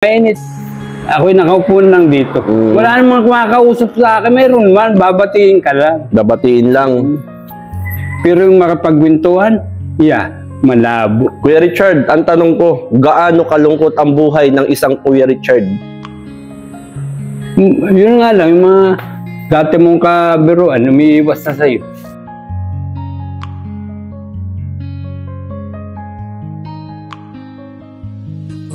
Mainit. Ako'y nakaupo lang dito. Wala namang kumakausap sa akin. Meron man, babatiin ka lang. Babatiin lang. Pero yung makapagwintuhan, malabo. Kuya Richard, ang tanong ko, gaano kalungkot ang buhay ng isang Kuya Richard? Yun nga lang, yung mga dati mong kabiruan, umiiwas na sa'yo.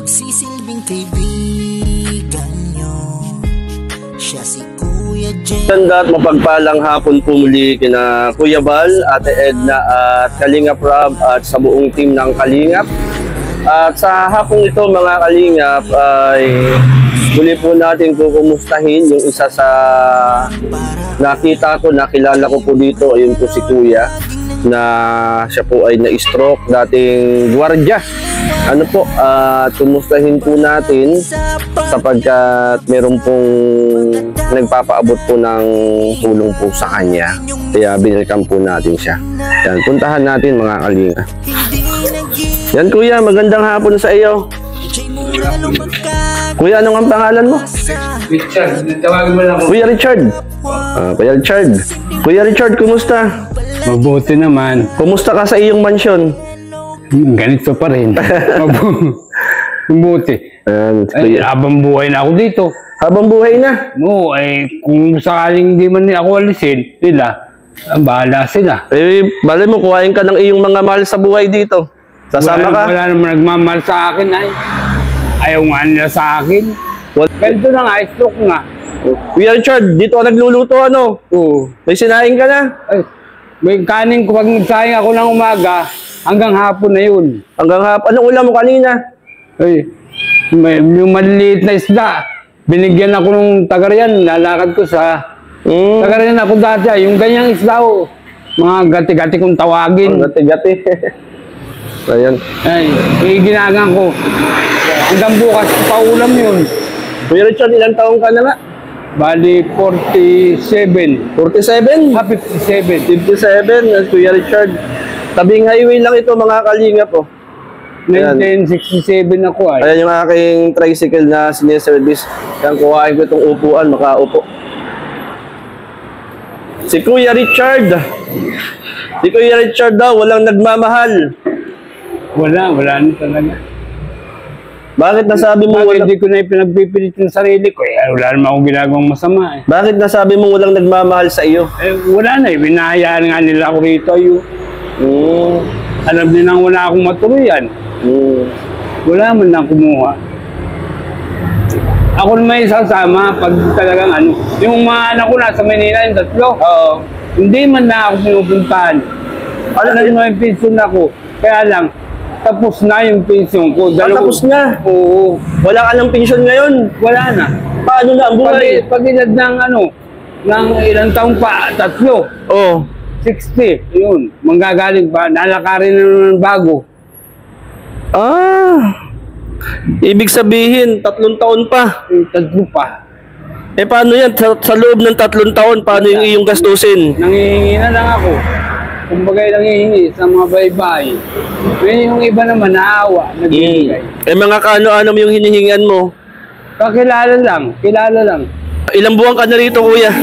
Magsisilbing kaibigan nyo, siya si Kuya J. Ganda at mapagpalang hapon po muli kina Kuya Bal, Ate Edna at Kalingap Rob at sa buong team ng Kalingap. At sa hapong ito mga Kalingap ay muli po natin kukumustahin yung isa sa nakita ko, nakilala ko po dito, ayun po si Kuya na siya po ay na-stroke, dating gwardiya. Ano po, tumustahin po natin sapagkat meron pong nagpapaabot po ng tulong po sa kanya. Kaya binalikan po natin siya. Yan, puntahan natin mga kalinga. Yan Kuya, magandang hapon sa iyo. Kuya, anong ang pangalan mo? Richard, tawagin mo lang ako. Kuya Richard. Kuya Richard. Kuya Richard, kumusta? Mabuti naman. Kumusta ka sa iyong mansyon? Ganito pa rin. Mabuti. Ay, habang buhay na ako dito. Habang buhay na? Oo, kung sakaling hindi man ako alisin, bahala sila. Bale mo, kuhain ka ng iyong mga mahal sa buhay dito. Sasama ka? Wala naman nagmamahal sa akin, ayaw nga nila sa akin. Ganito na nga, stroke nga. Kuya Richard, dito ka nagluluto ano? Oo. May sinaing ka na? May kanin ko, pag nagsayang ako ng umaga, hanggang hapon na yun. Hanggang hapon? Anong ulam mo kanina? Yung maliliit na isda, binigyan ako ng tagarian, lalakad ko sa tagarian ako dati, yung ganyang isda mga gati-gati kong tawagin. Gati-gati. Ayan. Ginagang ko. Hanggang bukas, paulam yun. Kuya Richard, ilang taong ka na nga? Bali, 47. 47? 57. 57, Kuya Richard. Tabing highway lang ito mga kalinga po. 1967 ako Ayan yung aking tricycle na siniservice. Yan, kuhain ko itong upuan, makaupo. Si Kuya Richard. Si Kuya Richard daw, walang nagmamahal. Wala na talaga. Bakit nasabi mo walang... Hindi ko na pinagpipilit ng sarili ko. Wala naman akong ginagawang masama. Bakit nasabi mo walang nagmamahal sa iyo? Wala na binahayaan nga nila ako rito. Alam nilang wala akong matuloyan. Wala man lang kumuha. Ako na may sasama pag talagang yung mga anak ko nasa Manila, yung tatlo. Hindi man na ako pinupuntahan. Alam na yung pension ako. Kaya lang, tapos na yung pension ko. Tapos na? Oo. Wala ka ng pension ngayon? Wala na. Paano na ang buhay? Pag inad ng ilang taong pa, 3. 60. Yun. Manggagaling pa. Nalakarin na naman bago. Ibig sabihin, 3 taon pa. 3 pa. Paano yan? Sa loob ng 3 taon, paano yung iyong gastusin? Nangihingi na lang ako. Kumbagay nangihingi sa mga baybay. Yung iba naman naawa. Nagbibigay. Mga kaano-ano yung hinihingan mo? Kilala lang. Ilang buwan ka na rito, Kuya?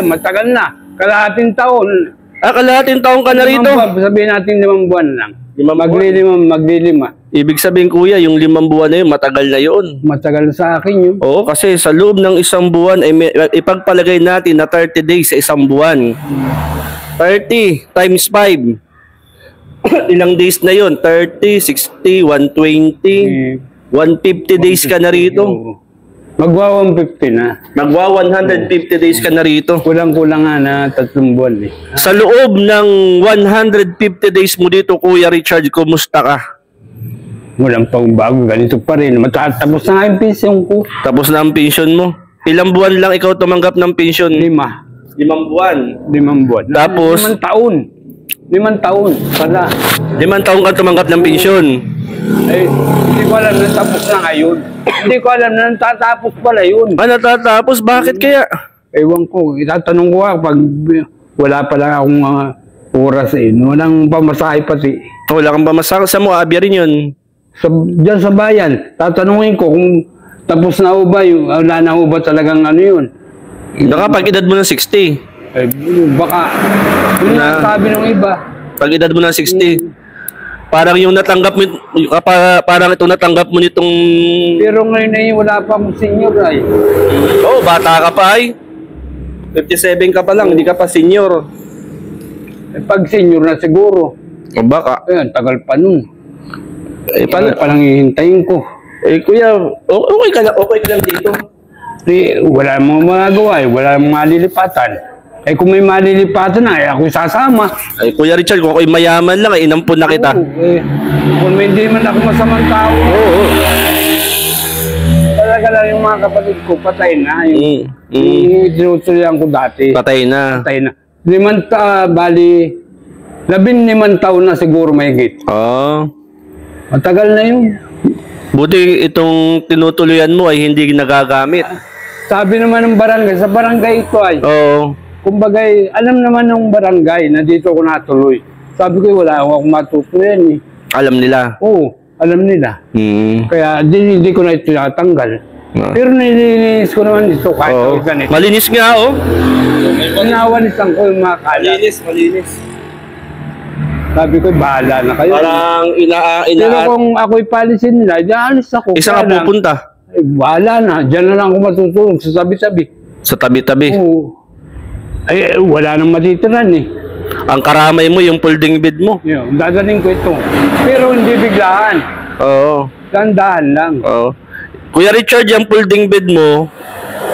Matagal na. Kalahating taon. Kalahating taon ka na rito? Sabihin natin 5 buwan lang. Maglilima. Ibig sabihin, Kuya, yung 5 buwan na yun, matagal na yun. Matagal sa akin yun. Oo, kasi sa loob ng 1 buwan, ipagpalagay natin na 30 days sa 1 buwan. 30 times 5. Ilang days na yun? 30, 60, 120, 150 days ka na rito. Magwa 150 na. Magwa 150 days ka na rito. Kulang-kulang nga na 3 buwan Sa loob ng 150 days mo dito, Kuya Richard, kumusta ka? Walang pagbago, ganito pa rin. Tapos na nga yung pension ko. Tapos na ang pension mo? Ilang buwan lang ikaw tumanggap ng pension? 5 buwan. 5 buwan. Tapos? 5 taon. 5 taon. Pala. 5 taon ka tumanggap ng pension? Hindi ko alam na tapos na ngayon. Hindi ko alam na natatapos pala yun. Natatapos? Bakit kaya? Ewan ko. Itatanong ko pag wala pa lang akong oras Walang pamasahe pati. Wala kang pamasahe. Sa mo, abya rin yun. Diyan sa bayan, tatanungin ko kung Tapos na ho ba? Wala na ho ba talagang ano yun? Baka pag edad mo ng 60. Eh, baka, yun Na- na sabi ng iba. Pag edad mo ng 60. Parang yung natanggap mo, parang itong natanggap mo nitong... Pero ngayon ay wala pa akong senior ay. Oo, bata ka pa ay. 57 ka pa lang, hindi ka pa senior. Eh, pag senior na siguro. O baka. Ayan, tagal pa nun. Paano? Pa lang hihintayin ko. Kuya, okay ka lang dito. Wala mong magagawa eh. Wala mong malilipatan. Eh kung may malilipatan na, eh, ako'y sasama. Kuya Richard, kung ako'y mayaman lang, inampun na kita. Kung hindi man ako masamang tao, Oo. talaga lang yung mga kapatid ko, patay na. Yung tinutuloyan ko dati, Patay na. patay na. 15 taon na siguro mahigit. Oo. Matagal na yun. Buti itong tinutuluyan mo ay hindi nagagamit. Sabi naman ng barangay, sa barangay ito ay, Oo. kumbagay, alam naman ng barangay na dito ako natuloy. Sabi ko, wala akong matutuloyan eh. Alam nila. Oo, alam nila. Kaya hindi ko na ito natanggal. Pero nililinis ko naman ito kahit Oo. ako ganito. Malinis nga, oh. Pinawalisan ko yung mga kalat. Malinis. Sabi ko, bahala na kayo. Parang Pero kung ako'y palisin nila, alis ako. isa Kaya ka lang, pupunta eh, bahala na. Diyan na lang ako matutulog sa sabi-sabi. sa tabi-tabi. Oo. Ay, wala nang matitiran eh. Ang karamay mo, yung folding bed mo. Yun, dadaling ko ito. Pero hindi biglaan. Oo. Dandahan lang. Oo. Kuya Richard, yung folding bed mo,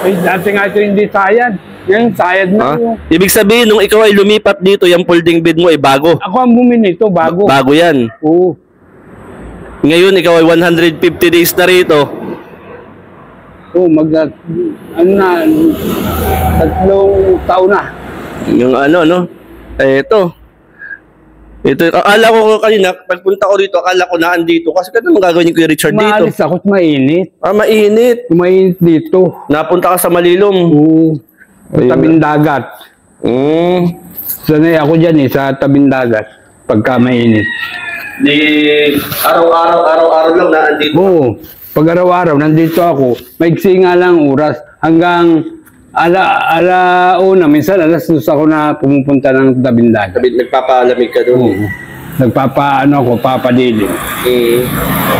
Eh, dati nga ito hindi sayad. Ngayon, sayad na ha? yun. Ibig sabihin, nung ikaw ay lumipat dito, yung folding bed mo ay bago. Ako ang bumili ito, bago. Bago yan. Oo. Ngayon, ikaw ay 150 days na rito. Oo, ano na, 3 taon na. Yung ano. Ito, akala ko kanina, pagpunta ko rito, akala ko naandito. Kasi kano magagawin yung Kuya Richard dito? Maalis ako at mainit. Mainit. Mainit dito. Napunta ka sa Malilom. Oo. Sa Ayun. tabing dagat. Sanay ako dyan eh, sa tabing dagat. Pagka mainit. Di, araw-araw lang naandito. Oo. Pag araw-araw, nandito ako. Maigsi nga lang oras. Hanggang alauna, minsan alas 2 ako na pumupunta ng tabing dagat. Sabi, nagpapalamig ka doon. Oo. Nagpapaano ako, papadilim.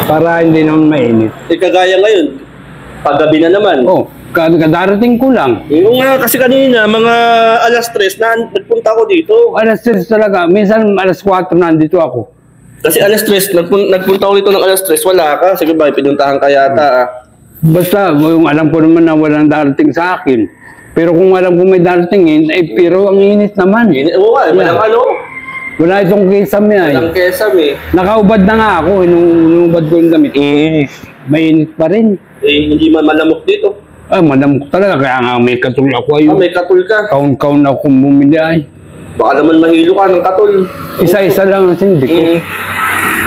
Para hindi naman mainit. Kagaya ngayon, paggabi na naman. Oh, kadarating ko lang. Yung nga, kasi kanina, mga alas 3 na nagpunta ako dito. Alas 3 talaga. Minsan alas 4 nandito ako. Kasi alas 3, nagpunta ako dito ng alas 3, wala ka. Sige ba, pinuntahan ka yata. Basta, yung alam ko naman na walang darating sa akin. Pero kung alam ko may darating, pero ang init naman. Oo nga, walang ano. Wala itong kisame ay. Walang kesam Nakaubad na nga ako, inubad ko yung damit. Mainit pa rin. hindi man malamok dito. Ay, malamok talaga. Kaya nga may katul ako ay. May katul ka. Kaun-kaun ako bumili ay. Baka naman mahilo ka ng katul. Isa-isa lang ang sindi ko.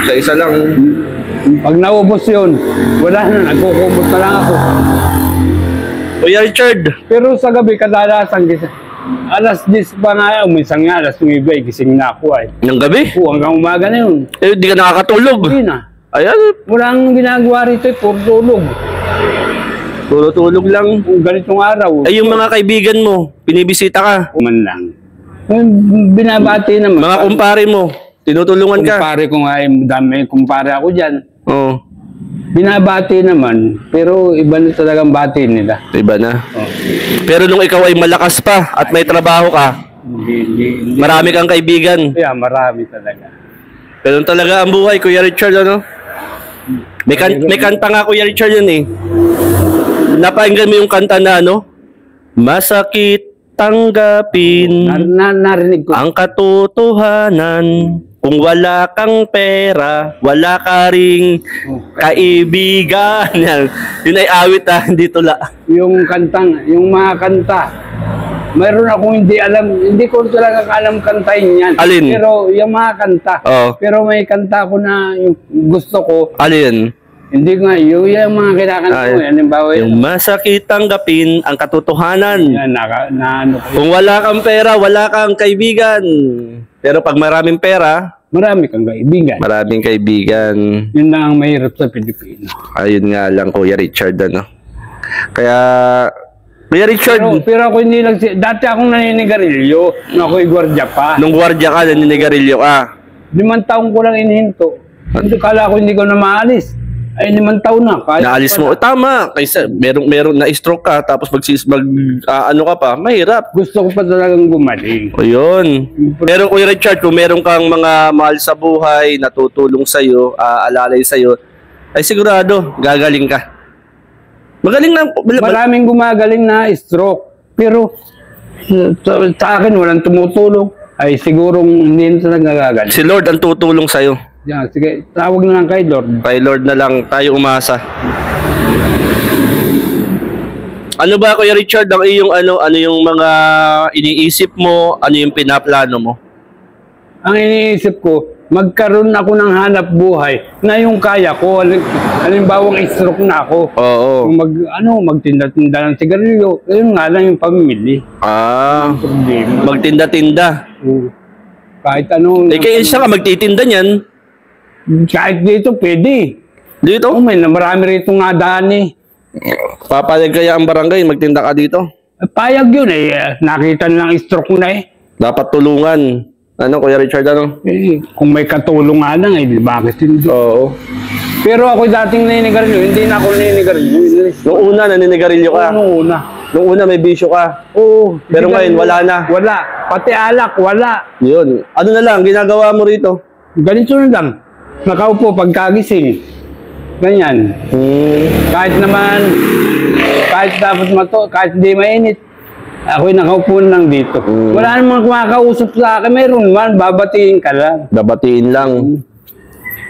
Isa lang. Pag naubos yun, wala na. Nagkukumot na lang ako. Kuya Richard. Pero sa gabi, kadalasan gising. Alas 10 pa nga, minsan nga alas 9 ay gising na ako ay. Ng gabi? Oo, hanggang umaga na yun. Di ka nakakatulog. Hindi na. Ayan, Walang ginagawa rito, puro tulog. tulog lang. Kung ganitong araw, Ay, yung mga kaibigan mo, pinibisita ka. man lang. Binabati naman. Mga kumpare mo, tinutulungan ka. Kumpare ko nga, dami kumpare ako dyan. Oo. Binabati naman, pero iba na talagang bati nila. Iba na. Oh. Pero nung ikaw ay malakas pa at may trabaho ka, Hindi. marami kang kaibigan. Kaya marami talaga. Ganun talaga ang buhay, Kuya Richard, ano? May kanta nga, Kuya Richard, yun eh. Napakinggan mo yung kanta na, ano? Masakit tanggapin Narinig ko. ang katotohanan. Kung wala kang pera, wala ka ring kaibigan. Yun ay awit hindi tula. Yung kantang, yung mga kanta. Mayroon akong hindi alam, hindi ko talaga alam kantahin yan. Alin? Pero yung mga kanta. Oo. Pero may kanta ko na yung gusto ko. Alin? Hindi nga, yung mga kinakanta ko. Halimbawa Yung masakit tanggapin ang katotohanan. yan, na ano ko. Kung wala kang pera, wala kang kaibigan. Pero pag maraming pera, Marami kang kaibigan. maraming kaibigan. Yun lang ang mahirap sa Pilipino. Ayun nga lang, Kuya Richard, ano? Kaya, Kuya Richard, Pero ako hindi lang, dati akong naninigarilyo, nung ako'y gwardiya pa. nung gwardiya ka, naninigarilyo ka. 5 taong ko lang inihinto. Hindi, kala ko hindi ko na maalis. Ay, 5 taon na. Kahit Naalis mo. Tama. Kaysa, merong na-stroke ka, tapos ano ka pa, mahirap. Gusto ko pa talagang gumaling. O yun. Pero Kuya Richard, kung meron kang mga mahal sa buhay, natutulong sa'yo, alalay sa'yo, ay sigurado, gagaling ka. Magaling na. Maraming gumagaling na stroke. Pero sa akin, walang tumutulong. Ay, sigurong hindi na talaga gagaling. Si Lord ang tutulong sa'yo. Yan, sige, tawag na lang kay Lord. Kay Lord na lang tayo umasa. Ano ba Kuya Richard ang iyong ano yung mga iniisip mo, ano yung pinaplano mo? Ang iniisip ko, magkaroon ako ng hanap buhay na yung kaya ko. Halimbawa, stroke na ako. Oo. Kung magtinda-tinda ng sigarilyo, yun nga lang yung pamimili. Problema. Magtinda-tinda. Kahit ano. Kaya isa ka magtitinda niyan. Kahit dito, pwede. Dito? Marami rito nga daan eh. Papayag kaya ang barangay, magtinda ka dito? Payag yun eh. Nakita nilang stroke na eh. Dapat tulungan. Ano, Kuya Richard, ano? Kung may katulong nga lang eh, bakit hindi? Oo. Pero ako dating naninigarilyo, hindi na ako naninigarilyo. Nung una, naninigarilyo ka. Nung una. Nung una, may bisyo ka. Oo. Pero ngayon, wala na. Wala. Pati alak, wala. Yun. Ano na lang, ginagawa mo rito? Ganito na lang. Nakaupo pagkagising. Ganyan. Kahit dapat kahit hindi mainit, ako'y nakaupo lang dito. Wala namang kumakausap sa akin. Meron man, babatiin ka lang. Babatiin lang.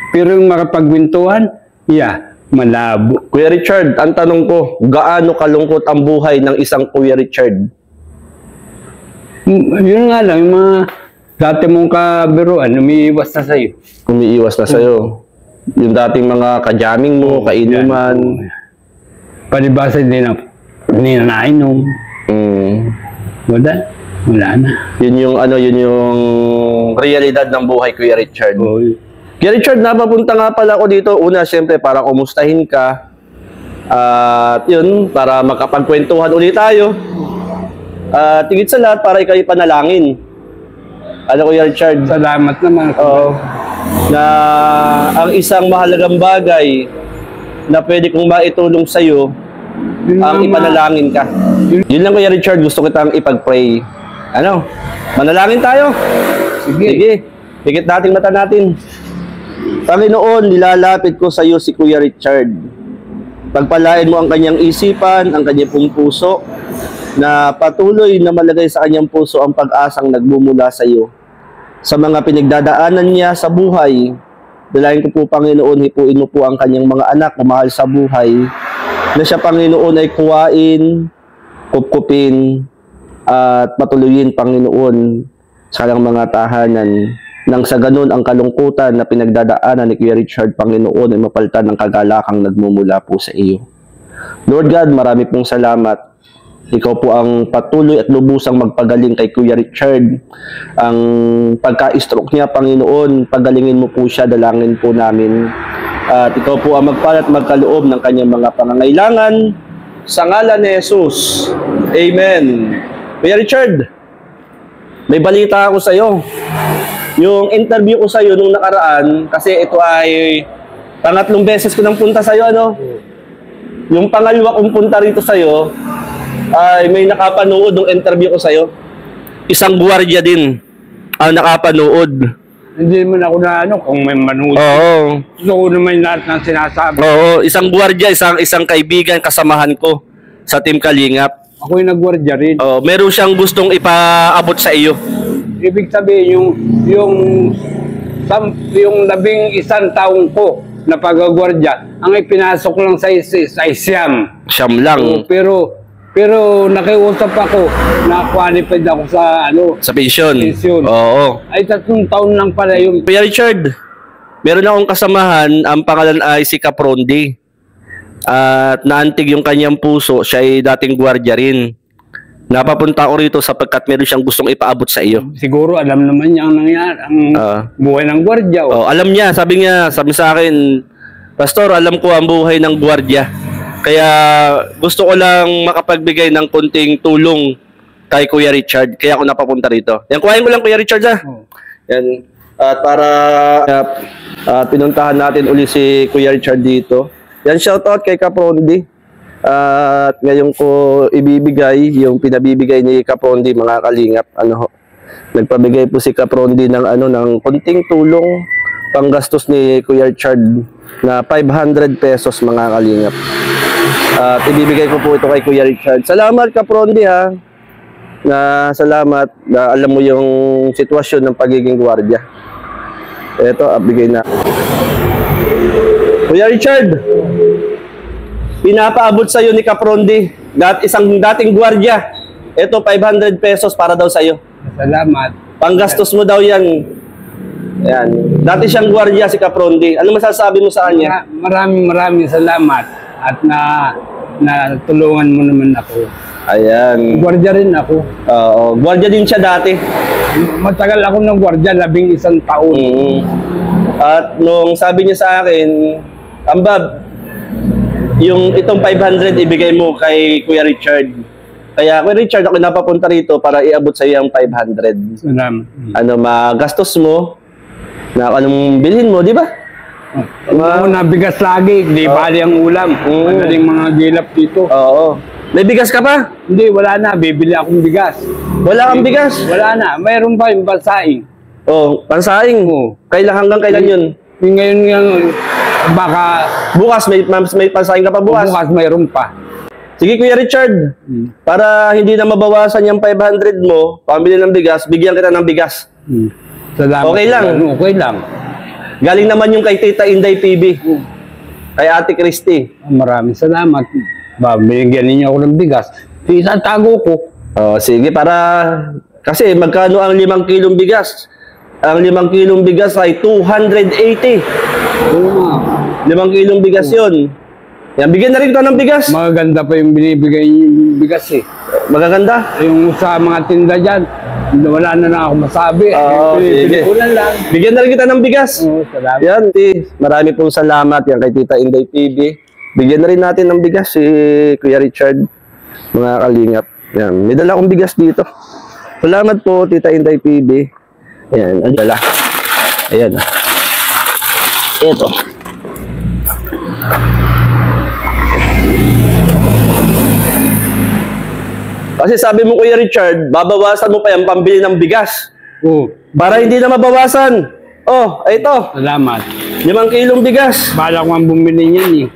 Pero yung makapagwintuhan, malabo. Kuya Richard, ang tanong ko, gaano kalungkot ang buhay ng isang Kuya Richard? Yun nga lang, yung mga dati mong kabiruan, umiiwas na sa'yo. Umiiwas na sa'yo. Yung dating mga kajaming mo, kainuman. Palibasa hindi na nainom. Wala na. Yun yung realidad ng buhay, Kuya Richard. Kuya Richard, napapunta nga pala ako dito. Una, siyempre, para kumustahin ka. At yun, para makapagkwentuhan ulit tayo. At higit sa lahat, para ikaw ipanalangin. Ano, Kuya Richard? Salamat naman. Oo. Na ang isang mahalagang bagay na pwede kong maitulong sa'yo, ang ipanalangin ka. Yun lang, Kuya Richard, gusto kitang ipag-pray. Ano? Manalangin tayo? Sige. Higit nating mata natin. Panginoon, nilalapit ko sa iyo si Kuya Richard. Pagpalain mo ang kanyang isipan, ang kanyang pong puso, na patuloy na malagay sa kanyang puso ang pag-asang nagmumula sa iyo. Sa mga pinagdadaanan niya sa buhay, dalayan ko po, Panginoon, hipuin mo po ang kanyang mga anak na mahal sa buhay, na siya, Panginoon, ay kuwain, kupkupin, at patuloyin, Panginoon, sa kanyang mga tahanan. Nang sa ganun, ang kalungkutan na pinagdadaanan ni Kuya Richard, Panginoon, ay mapalitan ng kagalakang nagmumula po sa iyo. Lord God, marami pong salamat. Ikaw po ang patuloy at lubusang magpagaling kay Kuya Richard. Ang pagka-stroke niya, Panginoon, pagalingin mo po siya, dalangin po namin. At ikaw po ang magpalat magkaloob ng kanyang mga pangangailangan. Sa ngalan ni Jesus. Amen. Kuya Richard, may balita ako sa iyo. Yung interview ko sa iyo nung nakaraan, kasi ito ay pangatlong beses ko nang punta sa iyo, ano? Yung pangalawa kong punta rito sa iyo, ay may nakapanood ng interview ko sa iyo. Isang gwardiya din ang nakapanood. Hindi man ako na kung may manood. Oo. Gusto ko naman lahat ng sinasabi. Oo, isang gwardiya, isang kaibigan, kasamahan ko sa Team Kalingap. Ako'y nagwardya rin. Oo, meron siyang gustong ipaabot sa iyo. Ibig sabihin, yung 11 taong ko na pag-gwardiya, ang ipinasok lang sa Siyam. Siyam lang. Pero nakiusap ako na qualified ako sa Sa pension. Pension. Oo. Ay 3 taon lang pala yung Kuya Richard, meron akong kasamahan, ang pangalan ay si Caprondi. At naantig yung kanyang puso, siya ay dating gwardiya rin. Napapunta ako rito sapagkat meron siyang gustong ipaabot sa iyo. siguro alam naman niya ang nangyari, ang buhay ng gwardiya. Oh, alam niya, sabi sa akin, Pastor, alam ko ang buhay ng gwardiya. Kaya gusto ko lang makapagbigay ng konting tulong kay Kuya Richard. Kaya ako napapunta rito. Yan, kuhain ko lang Kuya Richard ha. Yan. At para pinuntahan natin uli si Kuya Richard dito. Yan, shoutout kay Kaprondi. At ngayon ko ibibigay yung pinabibigay ni Kaprondi, mga kalingap. Nagpabigay po si Kaprondi ng ng konting tulong panggastos ni Kuya Richard na 500 pesos, mga kalingap. At ibibigay ko po ito kay Kuya Richard. Salamat Kaprondi ha. Salamat na alam mo yung sitwasyon ng pagiging gwardiya. Ito, bigay na. Kuya Richard, pinapaabot sa iyo ni Kaprondi, isang dating gwardiya. Ito, 500 pesos para daw sa iyo. Salamat. Panggastos mo daw yan. Yan. Dati siyang gwardiya si Kaprondi. Ano masasabi mo sa kanya? Maraming salamat at natulungan mo naman ako. Ayan. Gwardiya rin ako. Oo, gwardiya din siya dati. Matagal ako ng gwardiya, 11 taon. At nung sabi niya sa akin, Ambab, yung itong 500 ibigay mo kay Kuya Richard. Kaya Kuya Richard, ako napapunta rito para iabot sa iyo ang 500. Salamat. Magastos mo, na anong bilhin mo, di ba? Nabigas lagi, di bali ang ulam. Madaling mga gilap dito. Oo. May bigas ka pa? Hindi, wala na. Bibili akong bigas. Wala kang bigas? Wala na. Mayroon pa yung pansaing. Pansaing. Hanggang kailan yun? Yung ngayon yung baka... Bukas, may pansaing ka pa bukas? Bukas mayroon pa. Sige Kuya Richard, para hindi na mabawasan yung 500 mo, pambili ng bigas, bigyan kita ng bigas. Salamat. Okay lang? Okay lang. Galing naman yung kay Tita Inday PB. Kay Ate Christy. Maraming salamat. Binigyan ninyo ako ng bigas. Isatago ko. Sige, kasi magkano ang 5 kilong bigas? Ang 5 kilong bigas ay 280. 5 kilong bigas yun. Yan, bigyan na rin kita ng bigas. Magaganda pa yung binibigay yung bigas eh. Magaganda? Yung sa mga tinda dyan, wala na ako masabi. Sige. Lang. Bigyan na rin kita ng bigas. Salamat. Yan, marami pong salamat yan kay Tita Inday PB. Bigyan na rin natin ng bigas si Kuya Richard, mga kalingap. Yan, may dala akong bigas dito. Salamat po, Tita Inday PB. Ayan, ang dala. Ayan. Ito. Kasi sabi mo Kuya Richard, babawasan mo pa yung pambili ng bigas. Para hindi na mabawasan. Ito. Salamat. 5 kilong bigas. Bala ko ang bumili niyan eh.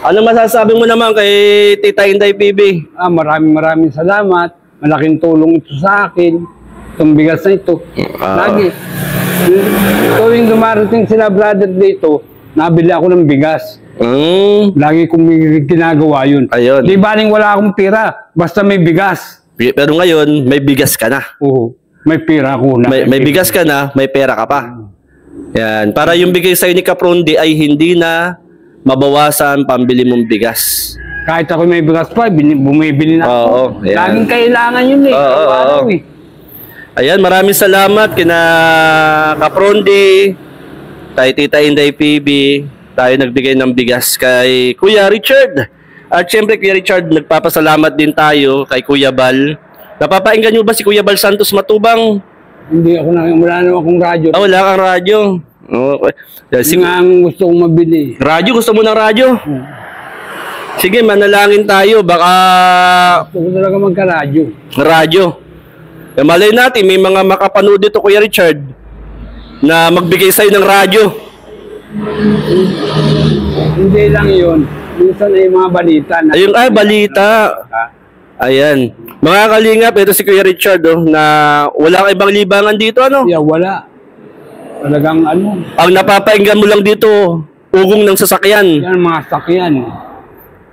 Ano masasabi mo naman kay Tita Inday PB? Maraming salamat. Malaking tulong ito sa akin. Itong bigas na ito. Lagi. Tuwing dumarating sila brother dito, nabili ako ng bigas. Lagi kong ginagawa yun. Ayun. Di baling wala akong pira, basta may bigas. Pero ngayon, may bigas ka na. Oo, may pira ako na. May bigas ka na, may pera ka pa. Yan. Para yung bigay sa'yo ni Kaprondi ay hindi na mabawasan pambili mong bigas. Kahit ako may bigas pa, bumibili na ako. Laging kailangan yun eh. Ayan, maraming salamat kina Kaprondi, kay Tita Inday PB. Tayo nagbigay ng bigas kay Kuya Richard. At syempre Kuya Richard, nagpapasalamat din tayo kay Kuya Bal. Napapainggan nyo ba si Kuya Bal Santos Matubang? Hindi ako wala naman akong radyo. Wala kang radyo. Okay. Yung nga ang gusto kong mabili. Radyo? Gusto mo ng radyo? Sige, manalangin tayo. Baka... Gusto ko talaga magka-radyo. Radyo. Malay natin, may mga makapanood dito Kuya Richard na magbigay sa'yo ng radyo. Hindi lang yun. Minsan ay mga balita. Ayun, balita. Ayan. Mga kalingap, ito si Kuya Richard, na wala kang ibang libangan dito, ano? Yeah, wala. Talagang ano. Ang napapainggan mo lang dito, ugong ng sasakyan. Yan, mga sakyan.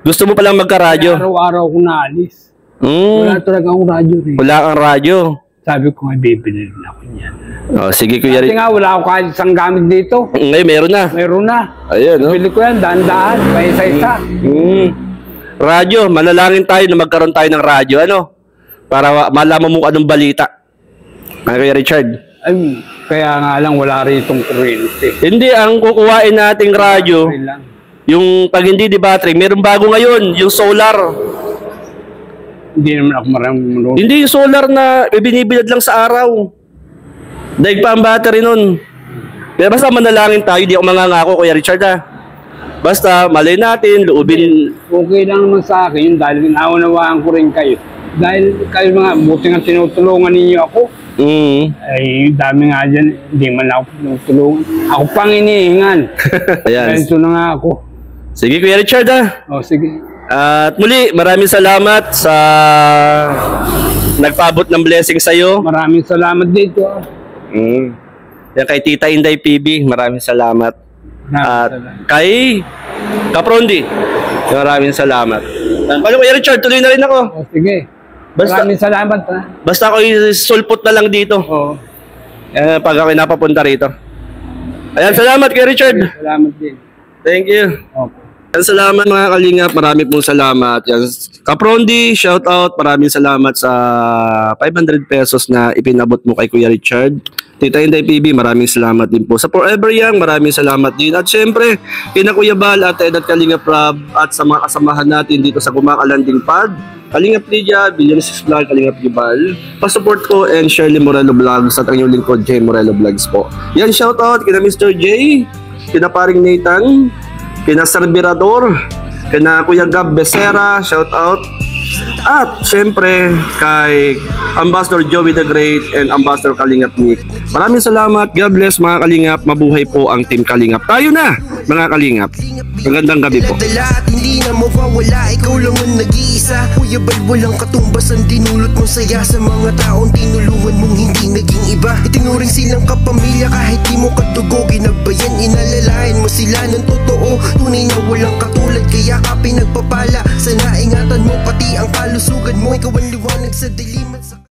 Gusto mo palang magka-radyo? Araw-araw ko naalis. Wala talaga akong radyo rin. Wala kang radyo. Sabi ko nga, bibili rin ako niyan. Sige Kuya Richard. Kasi nga, wala ako kahit isang gamit dito. Ngayon, meron na. Meron na. Ayun, no? Bili ko yan, daan-daan, may isa-isa. Radyo, manalangin tayo na magkaroon tayo ng radyo, ano? Para malaman mo anong balita. Kuya Richard. Ay, kaya nga lang, wala rin itong kuryente. Hindi, ang kukuhain nating radyo, Yung pag hindi di battery, meron bago ngayon, yung solar. Hindi naman ako marunong. Hindi yung solar na binibilad lang sa araw. Daig pa ang battery nun. Pero basta manalangin tayo, di ako mangangako, Kuya Richard ha. Basta malay natin, loobin. Okay lang naman sa akin yun dahil naunawaan ko rin kayo. Dahil kayo mga buti nga tinutulungan ninyo ako. Ay dami nga dyan, hindi man ako tinutulungan. Ako pang inihingan. Ayan. Ganito na nga ako. Sige Kuya Richard ha. O sige. At muli, maraming salamat sa nagpaabot ng blessing sa'yo. Maraming salamat dito. Yan kay Tita Inday PB, maraming salamat. At kay Kaprondi, maraming salamat. Ano Kuya Richard, tuloy na rin ako. O sige. Maraming salamat ha. Basta ako sulpot na lang dito. Oo. Pag ako napapunta rito. Ayan, salamat Kuya Richard. Salamat din. Thank you. Okay. Yan, salamat mga kalingap, marami pong salamat. Yan, Kaprondi, shout out, maraming salamat sa 500 pesos na ipinabot mo kay Kuya Richard. Tita Inday PB, maraming salamat din po. Sa Forever Young, maraming salamat din. At syempre, kina Kuya Bal at Ed at Kalingap Rob at sa mga kasamahan natin dito sa Kumakalanding Pad, Kalingap Lydia, Billionaires Vlog, Kalingap Gibal, pasupport ko and Shirley Morelo Vlogs at ang inyong lingkod, J Morelo Vlogs po. Yan, shout out kina Mr. J, kina Paring Nathan, kina Serbirador, kina Kuya Gab Becerra, shout out. At syempre kay Ambassador Joey the Great and Ambassador Kalingap Nick. Maraming salamat. God bless mga Kalingap. Mabuhay po ang Team Kalingap. Tayo na mga Kalingap. Magandang gabi po. At hindi na mawawala, ikaw lang ang nag-iisa. Kuya Bal, walang katumbas ang dinulot mong saya sa mga taong tinulungan mong hindi naging iba. Itinuring silang kapamilya kahit di mo katugo. Ginagbayan, inalalayan mo sila ng totoo. Tunay na walang katulad, kaya ka pinagpapala. Sana ingatan mo pati ang kalusugan mo. Ikaw ang liwanag sa dilim at sa